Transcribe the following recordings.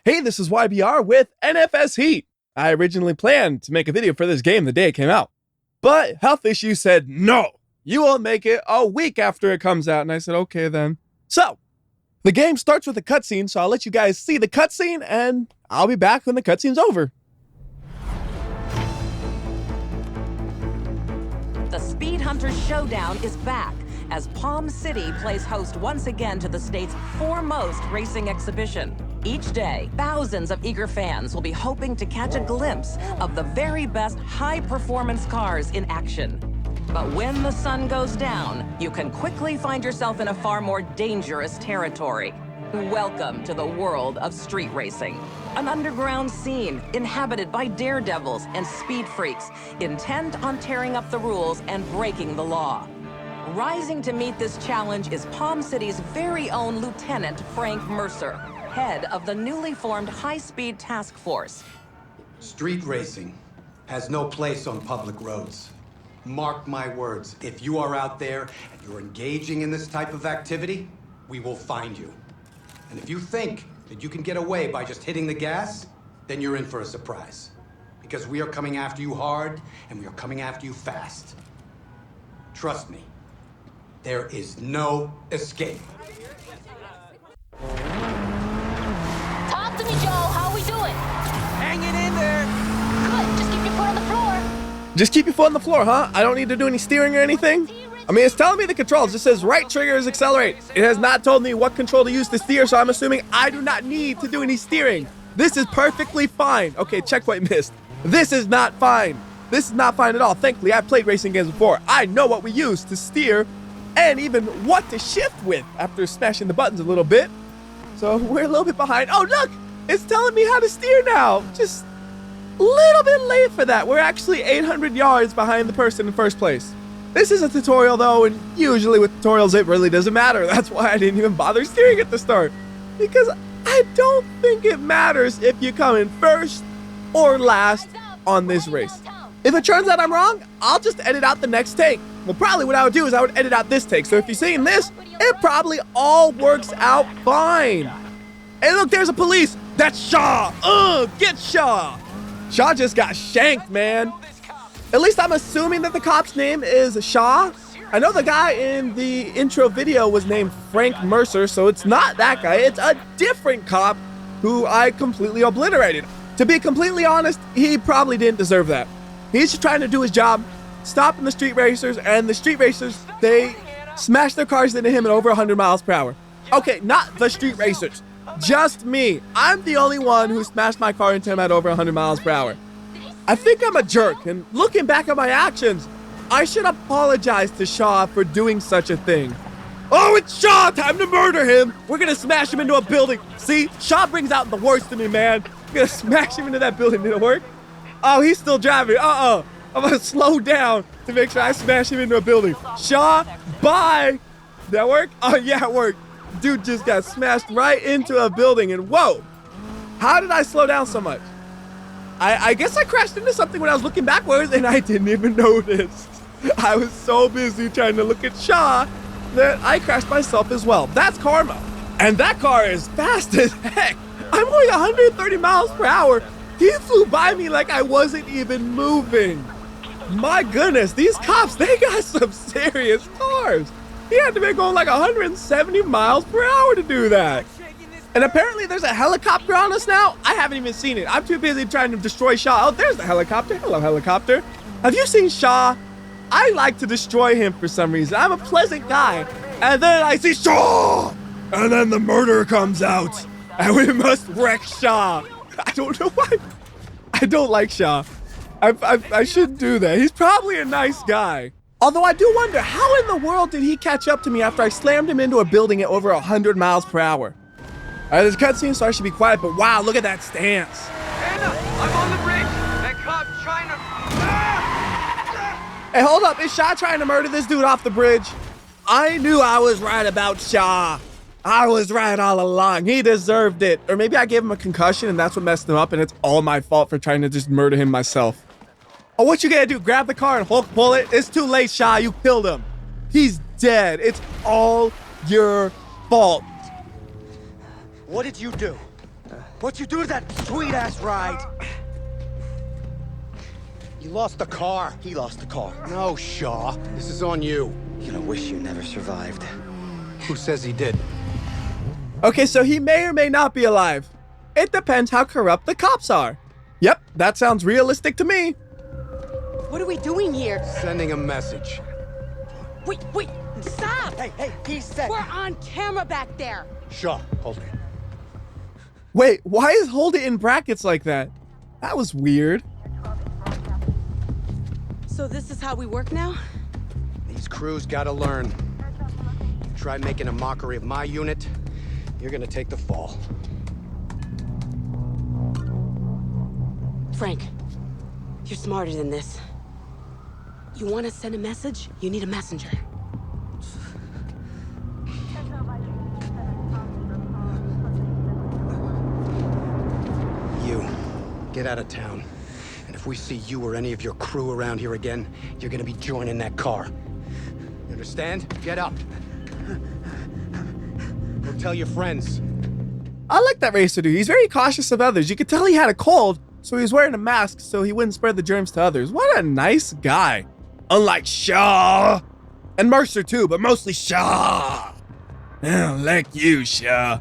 Hey, this is WhyBeAre with NFS Heat. I originally planned to make a video for this game the day it came out, but health issues said, no, you will make it a week after it comes out. And I said, okay then. So, the game starts with a cutscene, so I'll let you guys see the cutscene and I'll be back when the cutscene's over. The Speed Hunters Showdown is back as Palm City plays host once again to the state's foremost racing exhibition. Each day, thousands of eager fans will be hoping to catch a glimpse of the very best high-performance cars in action. But when the sun goes down, you can quickly find yourself in a far more dangerous territory. Welcome to the world of street racing. An underground scene inhabited by daredevils and speed freaks intent on tearing up the rules and breaking the law. Rising to meet this challenge is Palm City's very own Lieutenant Frank Mercer, head of the newly formed high-speed task force. Street racing has no place on public roads. Mark my words, if you are out there and you're engaging in this type of activity, we will find you. And if you think that you can get away by just hitting the gas, then you're in for a surprise. Because we are coming after you hard, and we are coming after you fast. Trust me, there is no escape. Talk to me, Joe. How are we doing? Hanging in there. Good. Just keep your foot on the floor. Just keep your foot on the floor, huh? I don't need to do any steering or anything? I mean, it's telling me the controls. It says right trigger is accelerate. It has not told me what control to use to steer, so I'm assuming I do not need to do any steering. This is perfectly fine. Okay, checkpoint missed. This is not fine. This is not fine at all. Thankfully, I've played racing games before. I know what we use to steer and even what to shift with after smashing the buttons a little bit. So we're a little bit behind. Oh, look, it's telling me how to steer now. Just a little bit late for that. We're actually 800 yards behind the person in first place. This is a tutorial though, and usually with tutorials, it really doesn't matter. That's why I didn't even bother steering at the start, because I don't think it matters if you come in first or last on this race. If it turns out I'm wrong, I'll just edit out the next take. Well, probably what I would do is I would edit out this take. So if you're seeing this, it probably all works out fine. Hey, look, there's a police. That's Shaw. Get Shaw. Shaw just got shanked, man. At least I'm assuming that the cop's name is Shaw. I know the guy in the intro video was named Frank Mercer, so it's not that guy. It's a different cop who I completely obliterated. To be completely honest, he probably didn't deserve that. He's just trying to do his job, stopping the street racers, and the street racers, they smashed their cars into him at over 100 miles per hour. Okay, not the street racers, just me. I'm the only one who smashed my car into him at over 100 miles per hour. I think I'm a jerk, and looking back at my actions, I should apologize to Shaw for doing such a thing. Oh, it's Shaw! Time to murder him! We're gonna smash him into a building. See, Shaw brings out the worst in me, man. We're gonna smash him into that building. Did it work? Oh, he's still driving. I'm gonna slow down to make sure I smash him into a building. Shaw, bye! Did that work? Oh, yeah, it worked. Dude just got smashed right into a building, and whoa! How did I slow down so much? I guess I crashed into something when I was looking backwards, and I didn't even notice. I was so busy trying to look at Shaw that I crashed myself as well. That's karma. And that car is fast as heck. I'm going 130 miles per hour. He flew by me like I wasn't even moving. My goodness, these cops, they got some serious cars. He had to be going like 170 miles per hour to do that. And apparently there's a helicopter on us now. I haven't even seen it. I'm too busy trying to destroy Shaw. Oh, there's the helicopter. Hello, helicopter. Have you seen Shaw? I like to destroy him for some reason. I'm a pleasant guy. And then I see Shaw. And then the murderer comes out. And we must wreck Shaw. I don't know why. I don't like Shaw. I shouldn't do that. He's probably a nice guy. Although I do wonder, how in the world did he catch up to me after I slammed him into a building at over 100 miles per hour? All right, there's a cutscene, so I should be quiet, but wow, look at that stance. Anna, I'm on the bridge. That cop trying to... Hey, hold up. Is Shaw trying to murder this dude off the bridge? I knew I was right about Shaw. I was right all along. He deserved it. Or maybe I gave him a concussion and that's what messed him up, and it's all my fault for trying to just murder him myself. Oh, what you gonna do? Grab the car and Hulk pull it? It's too late, Shaw. You killed him. He's dead. It's all your fault. What did you do? What'd you do to that sweet-ass ride? You lost the car. He lost the car. No, Shaw. This is on you. You're gonna wish you never survived. Who says he did? Okay, so he may or may not be alive. It depends how corrupt the cops are. Yep, that sounds realistic to me. What are we doing here? Sending a message. Wait, stop! Hey, he said... We're on camera back there. Shaw, hold it. Wait, why is hold it in brackets like that? That was weird. So this is how we work now? These crews gotta learn. You try making a mockery of my unit, you're gonna take the fall. Frank, you're smarter than this. You want to send a message? You need a messenger. You, get out of town. And if we see you or any of your crew around here again, you're gonna be joining that car. You understand? Get up. Go tell your friends. I like that racer dude. He's very cautious of others. You could tell he had a cold, so he was wearing a mask so he wouldn't spread the germs to others. What a nice guy. Unlike Shaw. And Mercer too, but mostly Shaw. Like you, Shaw.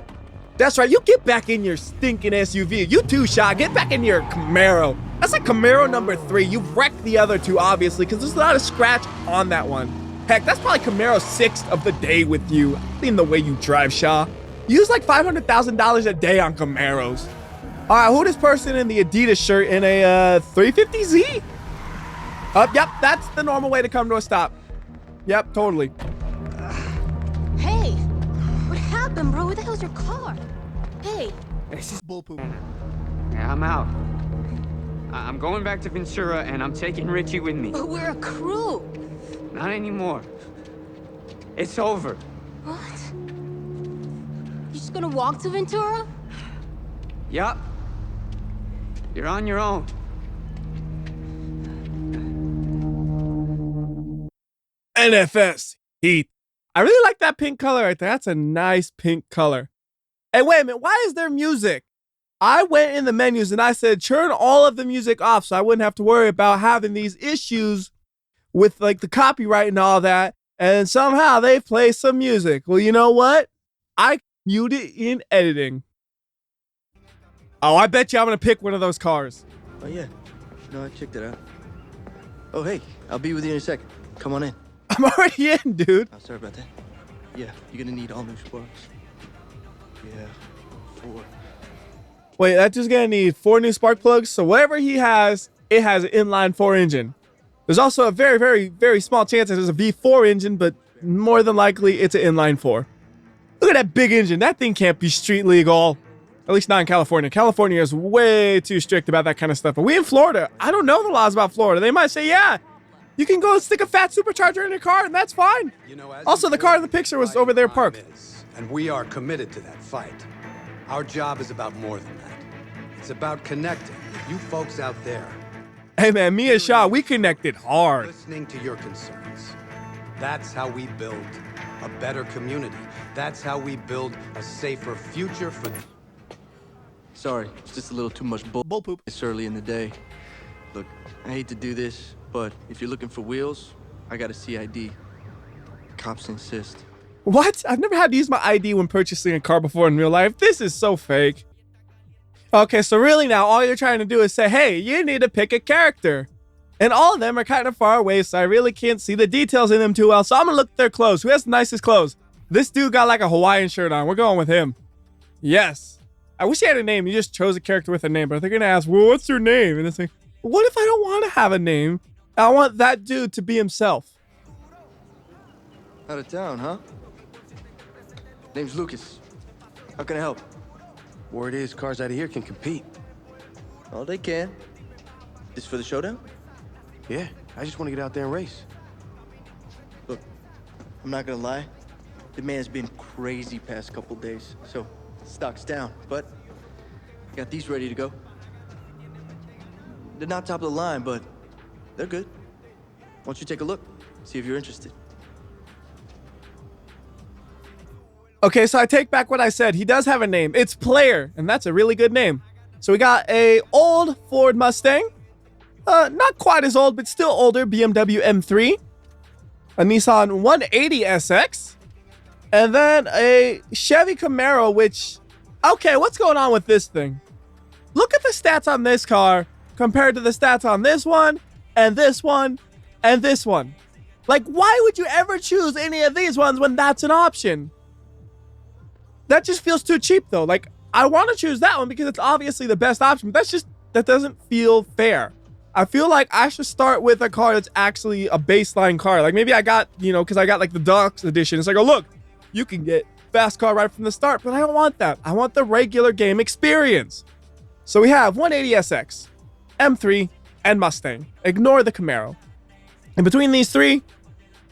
That's right, you get back in your stinking SUV. You too, Shaw, get back in your Camaro. That's like Camaro number 3. You've wrecked the other two, obviously, because there's not a scratch on that one. Heck, that's probably Camaro 6th of the day with you. In the way you drive, Shaw. You use like $500,000 a day on Camaros. All right, who this person in the Adidas shirt in a 350Z? Yep, that's the normal way to come to a stop. Yep, totally. Hey, what happened, bro? Where the hell's your car? Hey. This is bullpoop. Yeah, I'm out. I'm going back to Ventura, and I'm taking Richie with me. But we're a crew. Not anymore. It's over. What? You just gonna walk to Ventura? Yup. You're on your own. NFS Heat. I really like that pink color right there. That's a nice pink color. Hey, wait a minute. Why is there music? I went in the menus and I said, turn all of the music off so I wouldn't have to worry about having these issues with like the copyright and all that. And somehow they play some music. Well, you know what? I mute it in editing. Oh, I bet you I'm going to pick one of those cars. Oh, yeah. No, I checked it out. Oh, hey, I'll be with you in a second. Come on in. I'm already in, dude. Oh, sorry about that. Yeah, you're gonna need all new sparks. Yeah, 4. Wait, that's just going to need 4 new spark plugs. So whatever he has, it has an inline 4 engine. There's also a very, very, very small chance that there's a V4 engine, but more than likely it's an inline 4. Look at that big engine. That thing can't be street legal. At least not in California. California is way too strict about that kind of stuff. But we in Florida, I don't know the laws about Florida. They might say, yeah, you can go stick a fat supercharger in your car and that's fine. You know, Also, the car in the picture was over there parked. And we are committed to that fight. Our job is about more than that. It's about connecting with you folks out there. Hey man, me and Shaw, we connected hard. Listening to your concerns. That's how we build a better community. That's how we build a safer future for... Sorry, it's just a little too much bull poop. It's early in the day. Look, I hate to do this, but if you're looking for wheels, I got a CID. Cops insist. What? I've never had to use my ID when purchasing a car before in real life. This is so fake. Okay, so really now, all you're trying to do is say, hey, you need to pick a character. And all of them are kind of far away, so I really can't see the details in them too well. So I'm gonna look at their clothes. Who has the nicest clothes? This dude got like a Hawaiian shirt on. We're going with him. Yes. I wish he had a name. You just chose a character with a name, but they're gonna ask, well, what's your name? And it's like, what if I don't want to have a name? I want that dude to be himself. Out of town, huh? Name's Lucas. How can I help? Word is cars out of here can compete. Oh, they can. This for the showdown? Yeah, I just want to get out there and race. Look, I'm not gonna lie. The man's been crazy past couple days, so stock's down. But I got these ready to go. They're not top of the line, but they're good. Why don't you take a look? See if you're interested. Okay, so I take back what I said. He does have a name. It's Player, and that's a really good name. So we got a old Ford Mustang. Not quite as old, but still older, BMW M3. A Nissan 180 SX. And then a Chevy Camaro, which... Okay, what's going on with this thing? Look at the stats on this car compared to the stats on this one, and this one, and this one. Like, why would you ever choose any of these ones when that's an option? That just feels too cheap, though. Like, I want to choose that one because it's obviously the best option, but that doesn't feel fair. I feel like I should start with a car that's actually a baseline car. Like, maybe I got, because I got, like, the Deluxe Edition. It's like, oh, look, you can get fast car right from the start, but I don't want that. I want the regular game experience. So we have 180SX, M3, and Mustang. Ignore the Camaro. And between these three,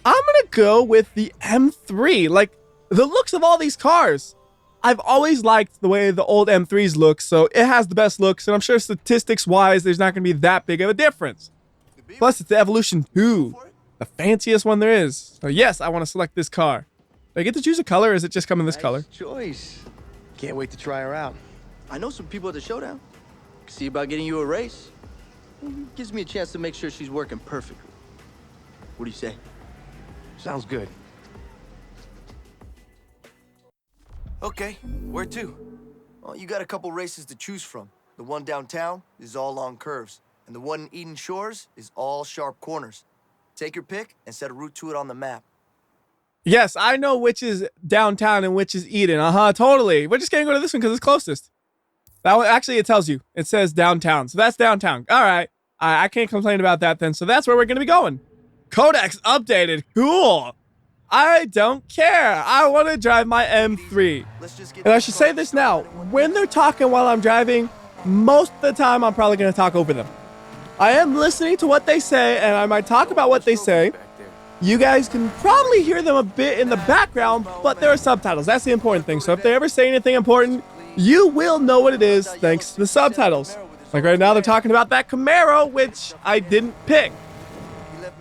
I'm going to go with the M3. Like, the looks of all these cars, I've always liked the way the old M3s look, so it has the best looks, and I'm sure statistics-wise, there's not going to be that big of a difference. Plus, it's the Evolution 2, the fanciest one there is. So yes, I want to select this car. Do I get to choose a color, or is it just come in this color? Choice. Can't wait to try her out. I know some people at the Showdown. See about getting you a race. Gives me a chance to make sure she's working perfectly. What do you say? Sounds good. Okay, where to? Well, you got a couple races to choose from. The one downtown is all long curves, and the one in Eden Shores is all sharp corners. Take your pick and set a route to it on the map. Yes, I know which is downtown and which is Eden. Totally. We're just gonna go to this one because it's closest. That one, actually, it tells you. It says downtown, so that's downtown. All right, I can't complain about that then. So that's where we're gonna be going. Codex updated. Cool. I don't care. I want to drive my M3. And I should say this now. When they're talking while I'm driving, most of the time I'm probably going to talk over them. I am listening to what they say, and I might talk about what they say. You guys can probably hear them a bit in the background, but there are subtitles. That's the important thing. So if they ever say anything important, you will know what it is thanks to the subtitles. Like right now, they're talking about that Camaro, which I didn't pick.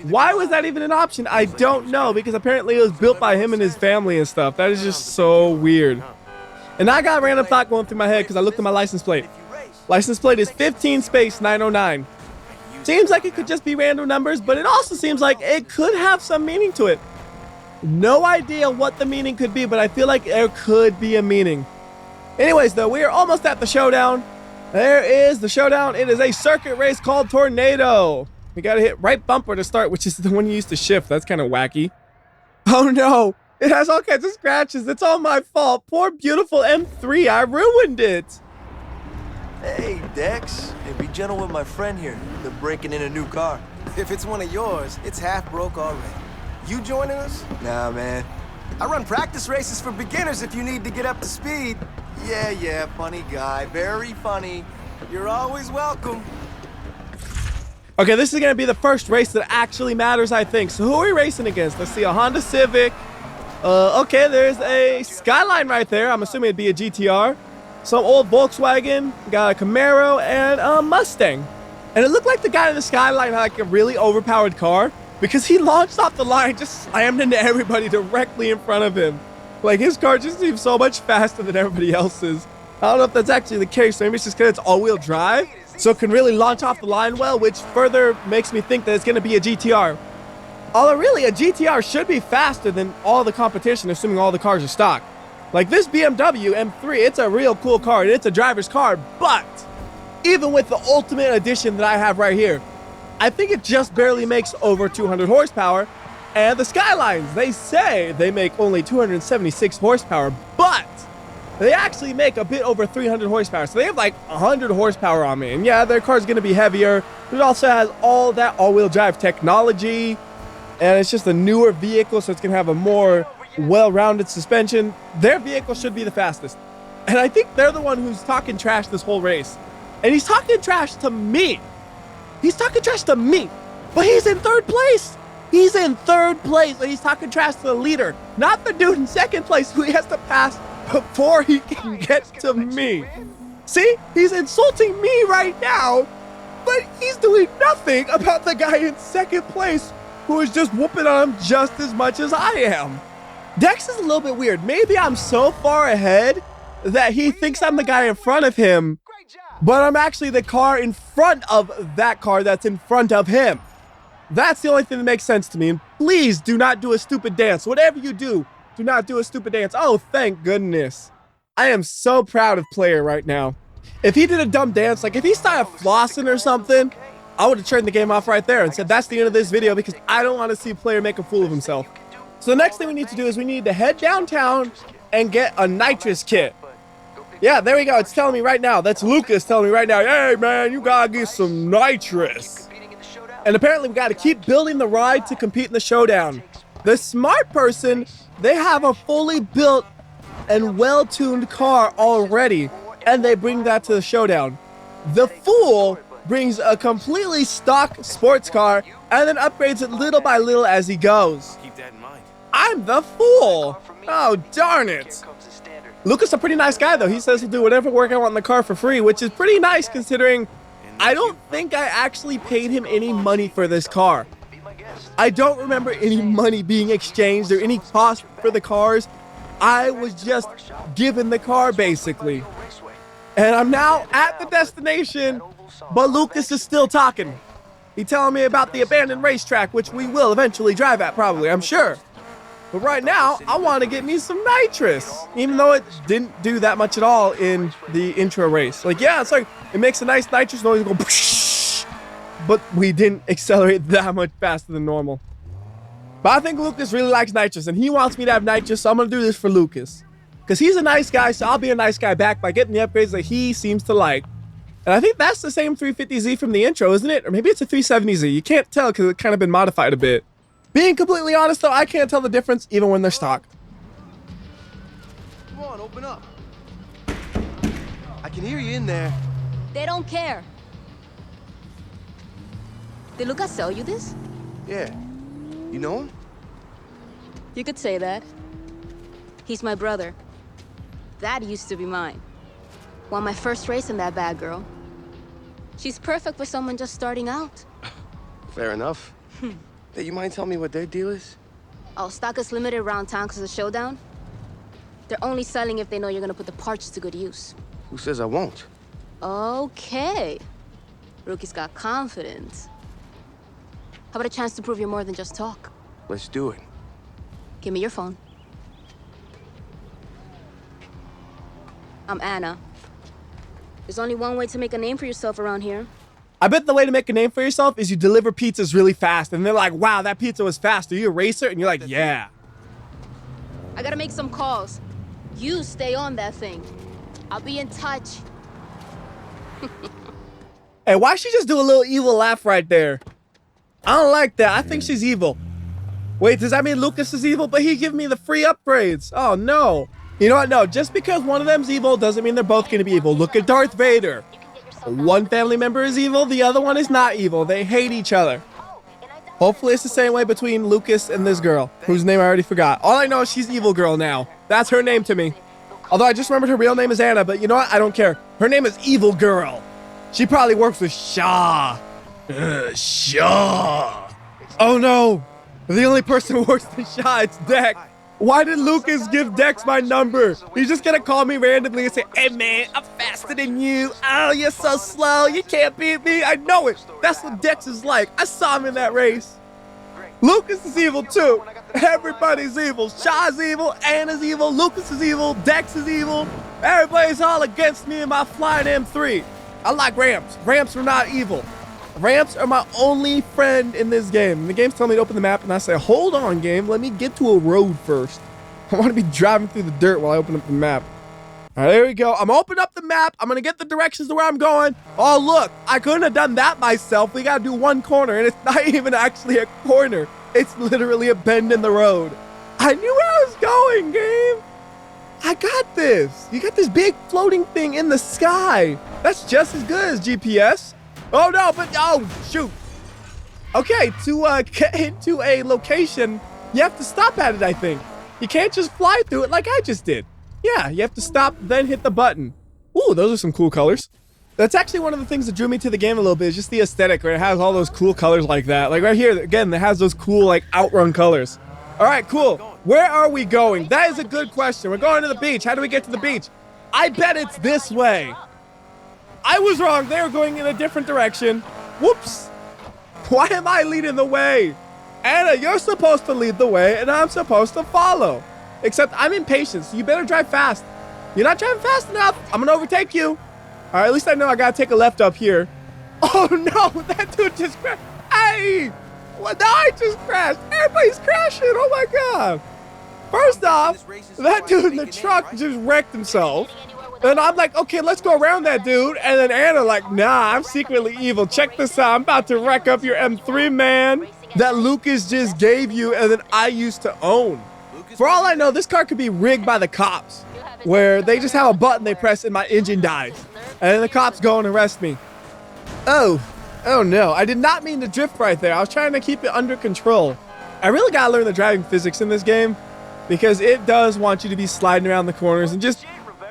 Why was that even an option? I don't know, because apparently it was built by him and his family and stuff. That is just so weird. And I got a random thought going through my head because I looked at my license plate. License plate is 15 space 909. Seems like it could just be random numbers, but it also seems like it could have some meaning to it. No idea what the meaning could be, but I feel like there could be a meaning. Anyways, though, we are almost at the Showdown. There is the Showdown. It is a circuit race called Tornado. We gotta hit right bumper to start, which is the one you used to shift. That's kind of wacky. Oh no, it has all kinds of scratches. It's all my fault. Poor beautiful M3, I ruined it. Hey, Dex. Hey, be gentle with my friend here. They're breaking in a new car. If it's one of yours, it's half broke already. You joining us? Nah, man. I run practice races for beginners if you need to get up to speed. Yeah, funny guy. Very funny. You're always welcome. Okay, this is going to be the first race that actually matters, I think. So who are we racing against? Let's see, a Honda Civic. Okay, there's a Skyline right there. I'm assuming it'd be a GTR. Some old Volkswagen. Got a Camaro and a Mustang. And it looked like the guy in the Skyline had like a really overpowered car because he launched off the line, just slammed into everybody directly in front of him. Like, his car just seems so much faster than everybody else's. I don't know if that's actually the case. Maybe it's just because it's all-wheel drive, so it can really launch off the line well, which further makes me think that it's going to be a GTR. Although really, a GTR should be faster than all the competition, assuming all the cars are stock. Like this BMW M3, it's a real cool car, and it's a driver's car, but even with the Ultimate Edition that I have right here, I think it just barely makes over 200 horsepower. And the Skylines, they say they make only 276 horsepower, but they actually make a bit over 300 horsepower. So they have like 100 horsepower on me. And yeah, their car's going to be heavier, but it also has all that all-wheel drive technology. And it's just a newer vehicle, so it's going to have a more well-rounded suspension. Their vehicle should be the fastest. And I think they're the one who's talking trash this whole race. And he's talking trash to me. He's talking trash to me. But he's in third place. He's in third place, and he's talking trash to the leader, not the dude in second place who he has to pass before he can get to me. See? He's insulting me right now, but he's doing nothing about the guy in second place who is just whooping on him just as much as I am. Dex is a little bit weird. Maybe I'm so far ahead that he thinks I'm the guy in front of him, but I'm actually the car in front of that car that's in front of him. That's the only thing that makes sense to me. And please do not do a stupid dance. Whatever you do, do not do a stupid dance. Oh, thank goodness. I am so proud of Player right now. If he did a dumb dance, like if he started flossing or something, I would have turned the game off right there and said that's the end of this video because I don't want to see Player make a fool of himself. So the next thing we need to do is we need to head downtown and get a Nitrous Kit. Yeah, there we go. It's telling me right now. That's Lucas telling me right now, hey, man, you gotta get some nitrous. And apparently we gotta keep building the ride to compete in the showdown. The smart person, they have a fully built and well-tuned car already, and they bring that to the showdown. The fool brings a completely stock sports car and then upgrades it little by little as he goes. Keep that in mind. I'm the fool. Oh, darn it. Lucas is a pretty nice guy, though. He says he'll do whatever work I want in the car for free, which is pretty nice considering I don't think I actually paid him any money for this car. I don't remember any money being exchanged or any cost for the cars. I was just given the car, basically. And I'm now at the destination, but Lucas is still talking. He's telling me about the abandoned racetrack, which we will eventually drive at, probably, I'm sure. But right now, I want to get me some nitrous, even though it didn't do that much at all in the intro race. Like, yeah, it's like, it makes a nice nitrous noise, go, but we didn't accelerate that much faster than normal. But I think Lucas really likes nitrous, and he wants me to have nitrous, so I'm going to do this for Lucas. Because he's a nice guy, so I'll be a nice guy back by getting the upgrades that he seems to like. And I think that's the same 350Z from the intro, isn't it? Or maybe it's a 370Z. You can't tell because it's kind of been modified a bit. Being completely honest, though, I can't tell the difference even when they're stock. Come on, open up. I can hear you in there. They don't care. Did Lucas sell you this? Yeah. You know him? You could say that. He's my brother. That used to be mine. Won my first race in that bad girl. She's perfect for someone just starting out. Fair enough. Hey, you mind telling me what their deal is? Oh, stock is limited around town because of Showdown. They're only selling if they know you're gonna put the parts to good use. Who says I won't? Okay. Rookie's got confidence. How about a chance to prove you're more than just talk? Let's do it. Give me your phone. I'm Anna. There's only one way to make a name for yourself around here. I bet the way to make a name for yourself is you deliver pizzas really fast, and they're like, wow, that pizza was fast. Are you a racer? And you're like, yeah. I gotta make some calls. You stay on that thing. I'll be in touch. Hey, why she just do a little evil laugh right there? I don't like that. I think she's evil. Wait, does that mean Lucas is evil? But he gave me the free upgrades. Oh, no. You know what? No, just because one of them's evil doesn't mean they're both going to be evil. Look at Darth Vader. One family member is evil, the other one is not evil. They hate each other. Hopefully it's the same way between Lucas and this girl, whose name I already forgot. All I know is she's Evil Girl now. That's her name to me. Although I just remembered her real name is Anna, but you know what? I don't care. Her name is Evil Girl. She probably works with Shaw. Shaw. Oh no. The only person who works with Shaw, it's Dex. Why did Lucas give Dex my number? He's just gonna call me randomly and say, hey man, I'm faster than you. Oh, you're so slow. You can't beat me. I know it. That's what Dex is like. I saw him in that race. Lucas is evil too. Everybody's evil. Shaw's evil. Anna's evil. Lucas is evil. Dex is evil. Everybody's all against me and my flying M3. I like ramps. Ramps are not evil. Ramps are my only friend in this game. And the game's telling me to open the map, and I say, hold on, game. Let me get to a road first. I want to be driving through the dirt while I open up the map. All right, there we go. I'm opening up the map. I'm going to get the directions to where I'm going. Oh, look. I couldn't have done that myself. We got to do one corner, and it's not even actually a corner. It's literally a bend in the road. I knew where I was going, game. I got this. You got this big floating thing in the sky. That's just as good as GPS. Oh no, but oh shoot. Okay, to get into a location, you have to stop at it, I think. You can't just fly through it like I just did. Yeah, you have to stop, then hit the button. Ooh, those are some cool colors. That's actually one of the things that drew me to the game a little bit, is just the aesthetic, where it has all those cool colors like that. Like right here, again, it has those cool, like, outrun colors. All right, cool. Where are we going? That is a good question. We're going to the beach. How do we get to the beach? I bet it's this way. I was wrong. They were going in a different direction. Whoops. Why am I leading the way? Anna, you're supposed to lead the way, and I'm supposed to follow. Except I'm impatient, so you better drive fast. You're not driving fast enough. I'm gonna overtake you. All right, at least I know I gotta take a left up here. Oh no, that dude just crashed. Hey, well, no, I just crashed. Everybody's crashing. Oh my God. First off, that dude in the truck just wrecked himself. And I'm like, okay, let's go around that dude. And then Anna like, nah, I'm secretly evil. Check this out. I'm about to wreck up your M3, man, that Lucas just gave you and then I used to own. For all I know, this car could be rigged by the cops, where they just have a button they press and my engine dies. And then the cops go and arrest me. Oh no, I did not mean to drift right there. I was trying to keep it under control. I really gotta learn the driving physics in this game because it does want you to be sliding around the corners and just,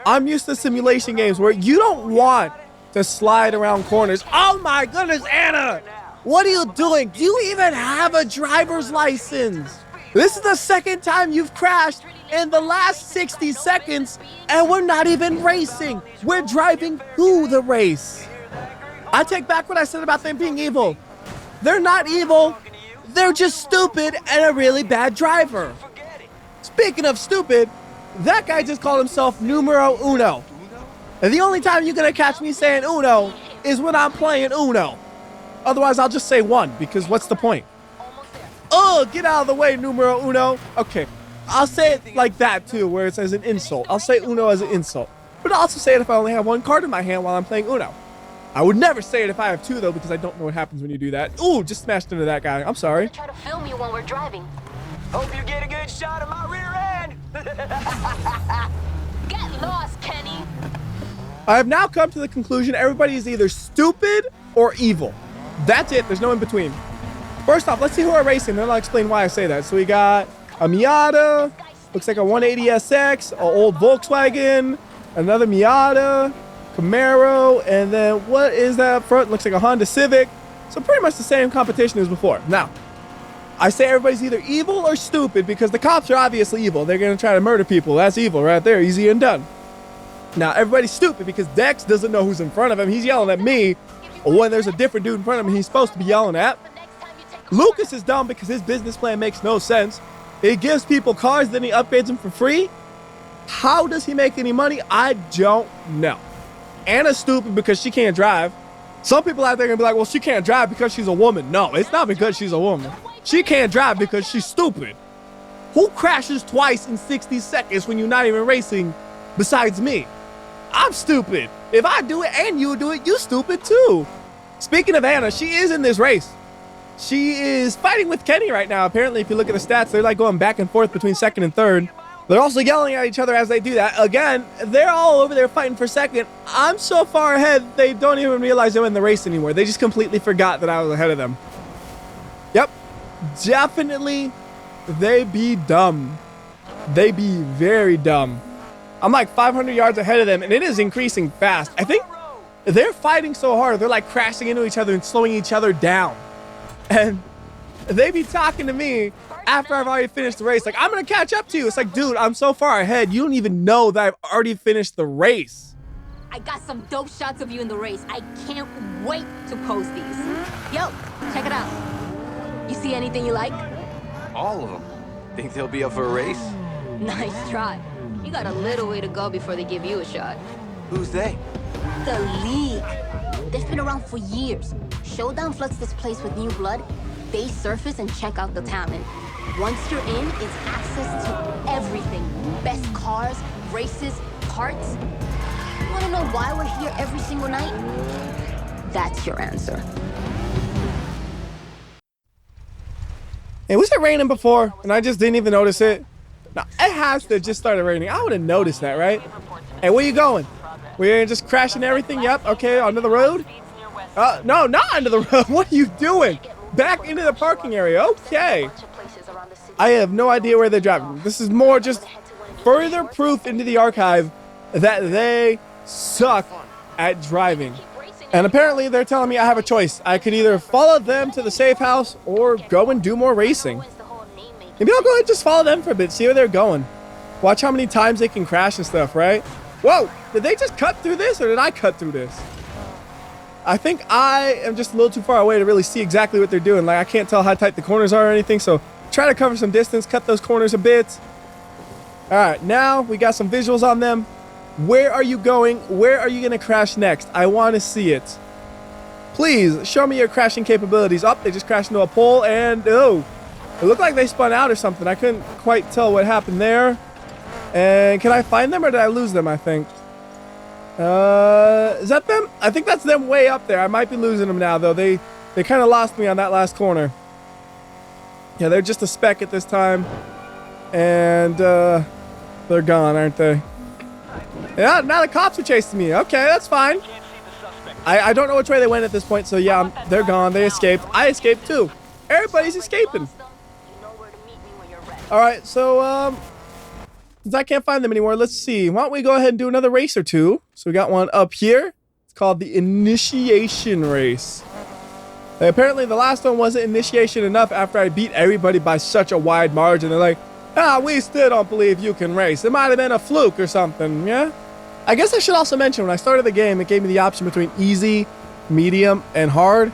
I'm used to simulation games where you don't want to slide around corners. Oh my goodness, Anna! What are you doing? Do you even have a driver's license? This is the second time you've crashed in the last 60 seconds and we're not even racing. We're driving to the race. I take back what I said about them being evil. They're not evil. They're just stupid and a really bad driver. Speaking of stupid, that guy just called himself numero uno. And the only time you're gonna catch me saying uno is when I'm playing Uno. Otherwise, I'll just say one, because what's the point? Oh, get out of the way, numero uno. Okay, I'll say it like that too, where it's as an insult. I'll say uno as an insult. But I'll also say it if I only have one card in my hand while I'm playing Uno. I would never say it if I have two, though, because I don't know what happens when you do that. Ooh, just smashed into that guy. I'm sorry. Try to film you while we're driving. Hope you get a good shot of my rear end. Get lost, Kenny. I have now come to the conclusion everybody is either stupid or evil. That's it. There's no in between. First off, let's see who are racing. Then I'll explain why I say that. So we got a Miata. Looks like a 180SX, an old Volkswagen, another Miata, Camaro, and then what is that up front? Looks like a Honda Civic. So pretty much the same competition as before. Now, I say everybody's either evil or stupid because the cops are obviously evil. They're going to try to murder people. That's evil right there. Easy and done. Now, everybody's stupid because Dex doesn't know who's in front of him. He's yelling at me. When there's a different dude in front of him he's supposed to be yelling at. Lucas is dumb because his business plan makes no sense. He gives people cars, then he upgrades them for free. How does he make any money? I don't know. Anna's stupid because she can't drive. Some people out there are gonna be like, well, she can't drive because she's a woman. No, it's not because she's a woman. She can't drive because she's stupid. Who crashes twice in 60 seconds when you're not even racing besides me? I'm stupid. If I do it and you do it, you stupid too. Speaking of Anna, she is in this race. She is fighting with Kenny right now. Apparently, if you look at the stats, they're like going back and forth between second and third. They're also yelling at each other as they do that. Again, they're all over there fighting for second. I'm so far ahead, they don't even realize they're in the race anymore. They just completely forgot that I was ahead of them. Yep, definitely, they be dumb. They be very dumb. I'm like 500 yards ahead of them, and it is increasing fast. I think they're fighting so hard, they're like crashing into each other and slowing each other down. And they be talking to me after I've already finished the race. Like, I'm going to catch up to you. It's like, dude, I'm so far ahead. You don't even know that I've already finished the race. I got some dope shots of you in the race. I can't wait to post these. Yo, check it out. You see anything you like? All of them. Think they'll be up for a race? Nice try. You got a little way to go before they give you a shot. Who's they? The League. They've been around for years. Showdown floods this place with new blood. They surface and check out the talent. Once you're in, it's access to everything. Best cars, races, parts. You wanna know why we're here every single night? That's your answer. Hey, was it raining before and I just didn't even notice it? No, it has to have just started raining. I would have noticed that, right? Hey, where you going? We're just crashing everything? Yep, okay, onto the road? No, not onto the road. What are you doing? Back into the parking area. Okay. I have no idea where they're driving. This is more just further proof into the archive that they suck at driving. And apparently they're telling me I have a choice. I could either follow them to the safe house or go and do more racing. Maybe I'll go ahead and just follow them for a bit, see where they're going. Watch how many times they can crash and stuff, right? Whoa, did they just cut through this or did I cut through this? I think I am just a little too far away to really see exactly what they're doing. Like, I can't tell how tight the corners are or anything, so try to cover some distance, cut those corners a bit. All right, now we got some visuals on them. Where are you going? Where are you gonna crash next? I wanna see it. Please, show me your crashing capabilities. Oh, they just crashed into a pole and, oh, it looked like they spun out or something. I couldn't quite tell what happened there. And can I find them or did I lose them, I think? Is that them? I think that's them way up there. I might be losing them now, though. They kind of lost me on that last corner. Yeah, they're just a speck at this time. And, they're gone, aren't they? Yeah, now the cops are chasing me. Okay, that's fine. I don't know which way they went at this point, so yeah, they're gone. They escaped. I escaped, too. Everybody's escaping. All right, so, since I can't find them anymore, let's see. Why don't we go ahead and do another race or two? So we got one up here. It's called the Initiation Race. Apparently, the last one wasn't initiation enough after I beat everybody by such a wide margin. They're like, we still don't believe you can race. It might have been a fluke or something, yeah? I guess I should also mention, when I started the game, it gave me the option between easy, medium, and hard.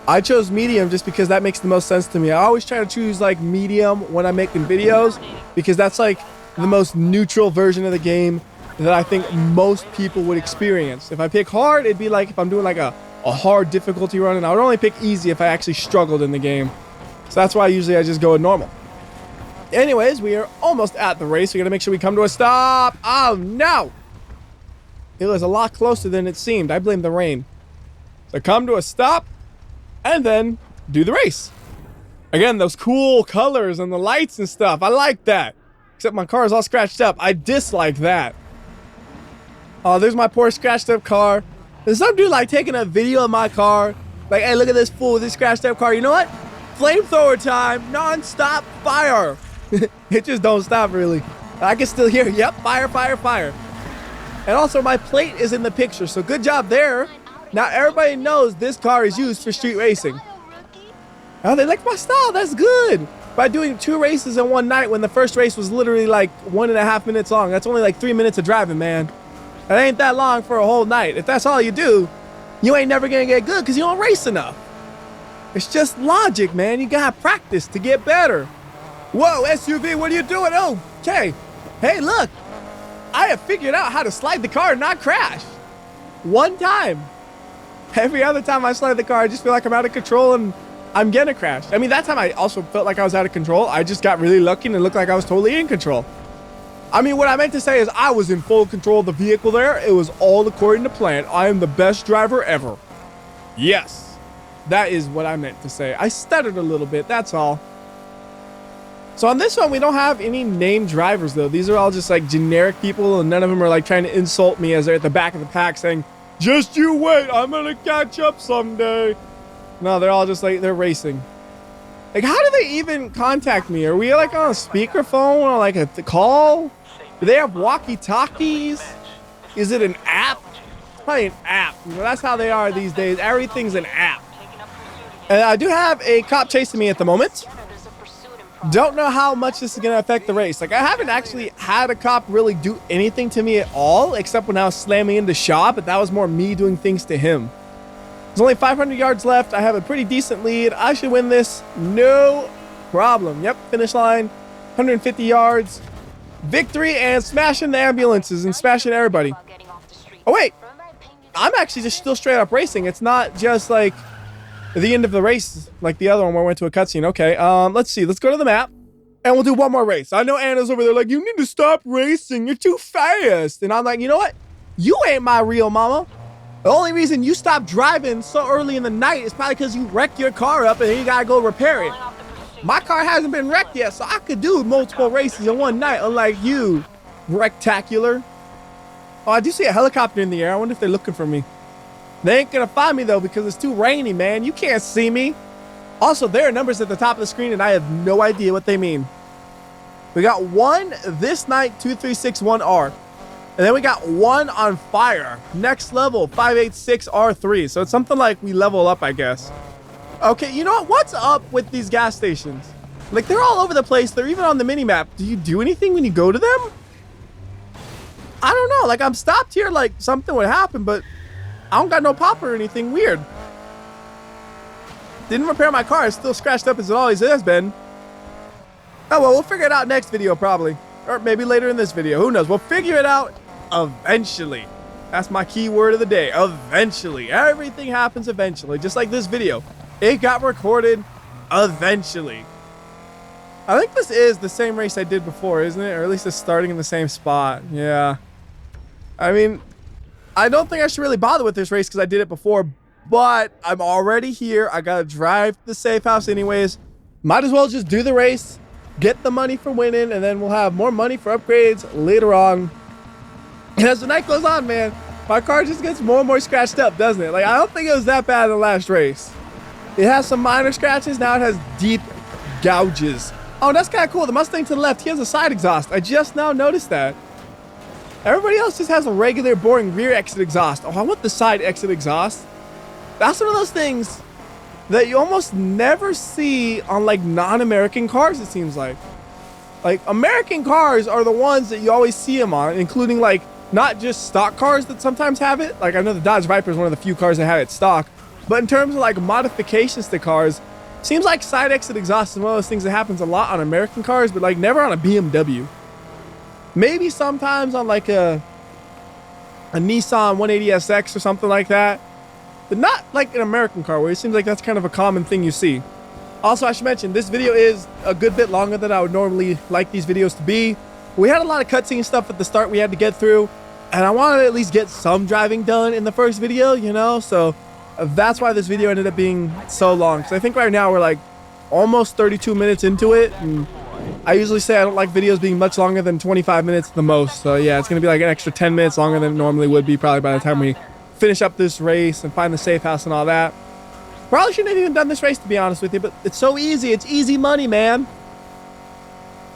I chose medium just because that makes the most sense to me. I always try to choose, like, medium when I'm making videos because that's, like, the most neutral version of the game that I think most people would experience. If I pick hard, it'd be like if I'm doing like a hard difficulty run, and I would only pick easy if I actually struggled in the game. So that's why usually I just go with normal. Anyways, we are almost at the race. We gotta make sure we come to a stop. Oh no! It was a lot closer than it seemed. I blame the rain. So come to a stop and then do the race. Again, those cool colors and the lights and stuff. I like that. Except my car is all scratched up. I dislike that. Oh, there's my poor scratched up car. There's some dude like taking a video of my car. Like, hey, look at this fool with this scratched up car. You know what? Flamethrower time, non-stop fire. It just don't stop really. I can still hear, yep, fire, fire, fire. And also my plate is in the picture, so good job there. Now everybody knows this car is used for street racing. Oh, they like my style, that's good. By doing 2 races in one night when the first race was literally like 1.5 minutes long. That's only like 3 minutes of driving, man. That ain't that long for a whole night. If that's all you do, you ain't never gonna get good because you don't race enough. It's just logic, man. You gotta practice to get better. Whoa, SUV, what are you doing? Oh, okay. Hey, look. I have figured out how to slide the car and not crash. One time. Every other time I slide the car, I just feel like I'm out of control and I'm gonna crash. I mean, that time I also felt like I was out of control. I just got really lucky and it looked like I was totally in control. I mean, what I meant to say is I was in full control of the vehicle there. It was all according to plan. I am the best driver ever. Yes, that is what I meant to say. I stuttered a little bit, that's all. So on this one, we don't have any named drivers, though. These are all just like generic people, and none of them are like trying to insult me as they're at the back of the pack saying, just you wait, I'm gonna catch up someday. No, they're all just like, they're racing. Like, how do they even contact me? Are we like on a speakerphone or like a call? Do they have walkie-talkies? Is it an app? Probably an app. You know, that's how they are these days. Everything's an app. And I do have a cop chasing me at the moment. Don't know how much this is going to affect the race. Like, I haven't actually had a cop really do anything to me at all, except when I was slamming into Shaw, but that was more me doing things to him. There's only 500 yards left. I have a pretty decent lead. I should win this. No problem. Yep, finish line. 150 yards. Victory and smashing the ambulances and smashing everybody. Oh, wait. I'm actually just still straight up racing. It's not just like the end of the race like the other one where I went to a cutscene. Okay, let's see. Let's go to the map and we'll do one more race. I know Anna's over there like, you need to stop racing. You're too fast. And I'm like, you know what? You ain't my real mama. The only reason you stopped driving so early in the night is probably because you wrecked your car up and then you gotta go repair it. My car hasn't been wrecked yet, so I could do multiple races in one night, unlike you, rectacular. Oh, I do see a helicopter in the air. I wonder if they're looking for me. They ain't gonna find me though because it's too rainy, man. You can't see me. Also, there are numbers at the top of the screen and I have no idea what they mean. We got one this night 2361R. And then we got one on fire. Next level, 586R3. So it's something like we level up, I guess. Okay, you know what? What's up with these gas stations? Like, they're all over the place. They're even on the mini-map. Do you do anything when you go to them? I don't know. Like, I'm stopped here like something would happen, but I don't got no pop or anything weird. Didn't repair my car. It's still scratched up as it always has been. Oh, well, we'll figure it out next video, probably. Or maybe later in this video. Who knows? We'll figure it out eventually. That's my key word of the day. Eventually. Everything happens eventually. Just like this video. It got recorded eventually. I think this is the same race I did before, isn't it? Or at least it's starting in the same spot. Yeah. I mean, I don't think I should really bother with this race because I did it before. But I'm already here. I got to drive to the safe house anyways. Might as well just do the race. Get the money for winning. And then we'll have more money for upgrades later on. And as the night goes on, man, my car just gets more and more scratched up, doesn't it? Like, I don't think it was that bad in the last race. It has some minor scratches. Now it has deep gouges. Oh, that's kind of cool. The Mustang to the left, he has a side exhaust. I just now noticed that. Everybody else just has a regular, boring rear exit exhaust. Oh, I want the side exit exhaust. That's one of those things that you almost never see on, like, non-American cars, it seems like. Like, American cars are the ones that you always see them on, including, like, not just stock cars that sometimes have it. Like, I know the Dodge Viper is one of the few cars that have it stock. But in terms of, like, modifications to cars, seems like side exit exhaust is one of those things that happens a lot on American cars, but, like, never on a BMW. Maybe sometimes on, like, a Nissan 180SX or something like that. But not, like, an American car, where it seems like that's kind of a common thing you see. Also, I should mention, this video is a good bit longer than I would normally like these videos to be. We had a lot of cutscene stuff at the start we had to get through, and I wanted to at least get some driving done in the first video, you know? So that's why this video ended up being so long. Because I think right now we're like almost 32 minutes into it, and I usually say I don't like videos being much longer than 25 minutes at the most. So yeah, it's going to be like an extra 10 minutes longer than it normally would be probably by the time we finish up this race and find the safe house and all that. Probably shouldn't have even done this race, to be honest with you, but it's so easy. It's easy money, man.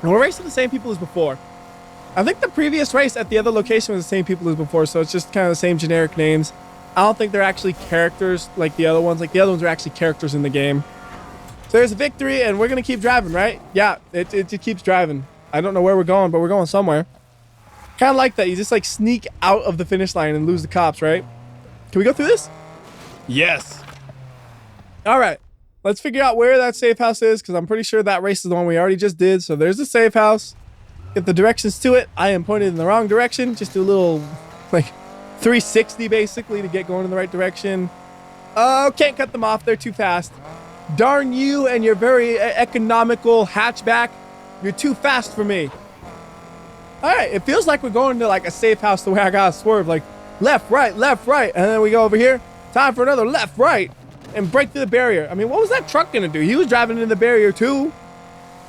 And we're racing the same people as before. I think the previous race at the other location was the same people as before, so it's just kind of the same generic names. I don't think they're actually characters like the other ones. Like, the other ones are actually characters in the game. So there's a victory, and we're going to keep driving, right? Yeah, it keeps driving. I don't know where we're going, but we're going somewhere. Kind of like that. You just, like, sneak out of the finish line and lose the cops, right? Can we go through this? Yes. All right. Let's figure out where that safe house is, because I'm pretty sure that race is the one we already just did. So there's the safe house. Get the directions to it. I am pointed in the wrong direction. Just do a little, like, 360 basically to get going in the right direction. Oh, can't cut them off. They're too fast. Darn you and your very economical hatchback. You're too fast for me. All right. It feels like we're going to, like, a safe house the way I got to swerve. Like, left, right. And then we go over here. Time for another left, right. And break through the barrier. I mean, what was that truck gonna do? He was driving in the barrier too.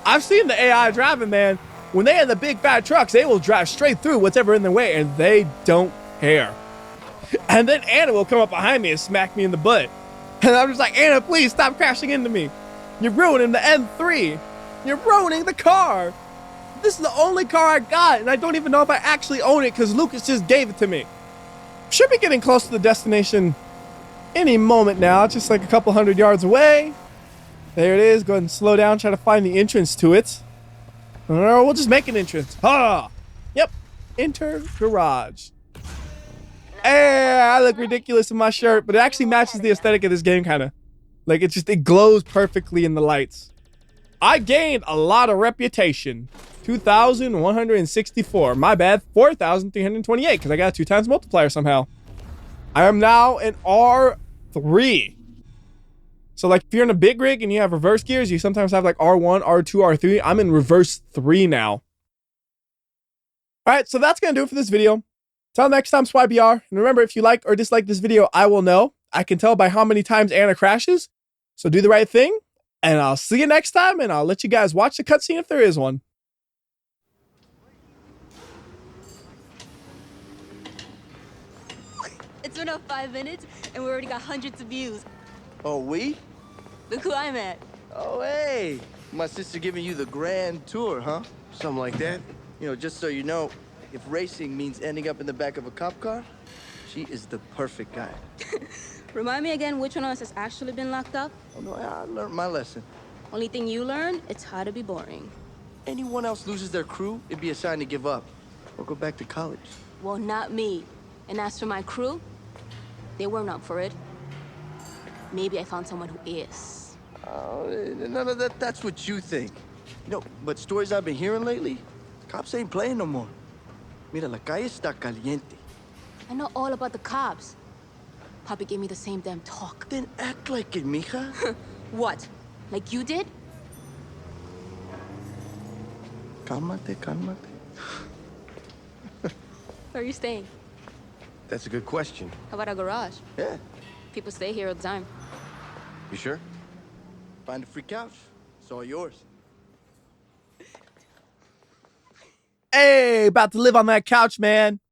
I've seen the AI driving, man. When they have the big fat trucks, they will drive straight through whatever in their way, and they don't care. And then Anna will come up behind me and smack me in the butt. And I'm just like, Anna, please stop crashing into me. You're ruining the M3. You're ruining the car. This is the only car I got, and I don't even know if I actually own it because Lucas just gave it to me. Should be getting close to the destination any moment now, just like a couple 100 yards away. There it is. Go ahead and slow down, try to find the entrance to it. Or we'll just make an entrance. Ha! Yep. Enter garage. Hey, I look ridiculous in my shirt, but it actually matches the aesthetic of this game, kind of. Like, it glows perfectly in the lights. I gained a lot of reputation. 2,164. My bad. 4,328, because I got a 2 times multiplier somehow. I am now an R3. So, like, if you're in a big rig and you have reverse gears, you sometimes have, like, R1, R2, R3. I'm in reverse 3 now. All right, so that's going to do it for this video. Till next time, WhyBeAre. And remember, if you like or dislike this video, I will know. I can tell by how many times Anna crashes. So do the right thing. And I'll see you next time, and I'll let you guys watch the cutscene if there is one. It's been up 5 minutes, and we already got hundreds of views. Oh, we? Look who I'm at. Oh, hey. My sister giving you the grand tour, huh? Something like that. You know, just so you know, if racing means ending up in the back of a cop car, she is the perfect guy. Remind me again which one of us has actually been locked up? Oh, no, I learned my lesson. Only thing you learn, it's how to be boring. Anyone else loses their crew, it'd be a sign to give up or go back to college. Well, not me. And as for my crew, they weren't up for it. Maybe I found someone who is. None of that's what you think. You know, but stories I've been hearing lately, cops ain't playing no more. Mira, la calle está caliente. I know all about the cops. Papi gave me the same damn talk. Then act like it, mija. What? Like you did? Cálmate, cálmate. Where are you staying? That's a good question. How about a garage? Yeah. People stay here all the time. You sure? Find a free couch. It's all yours. Hey, about to live on that couch, man.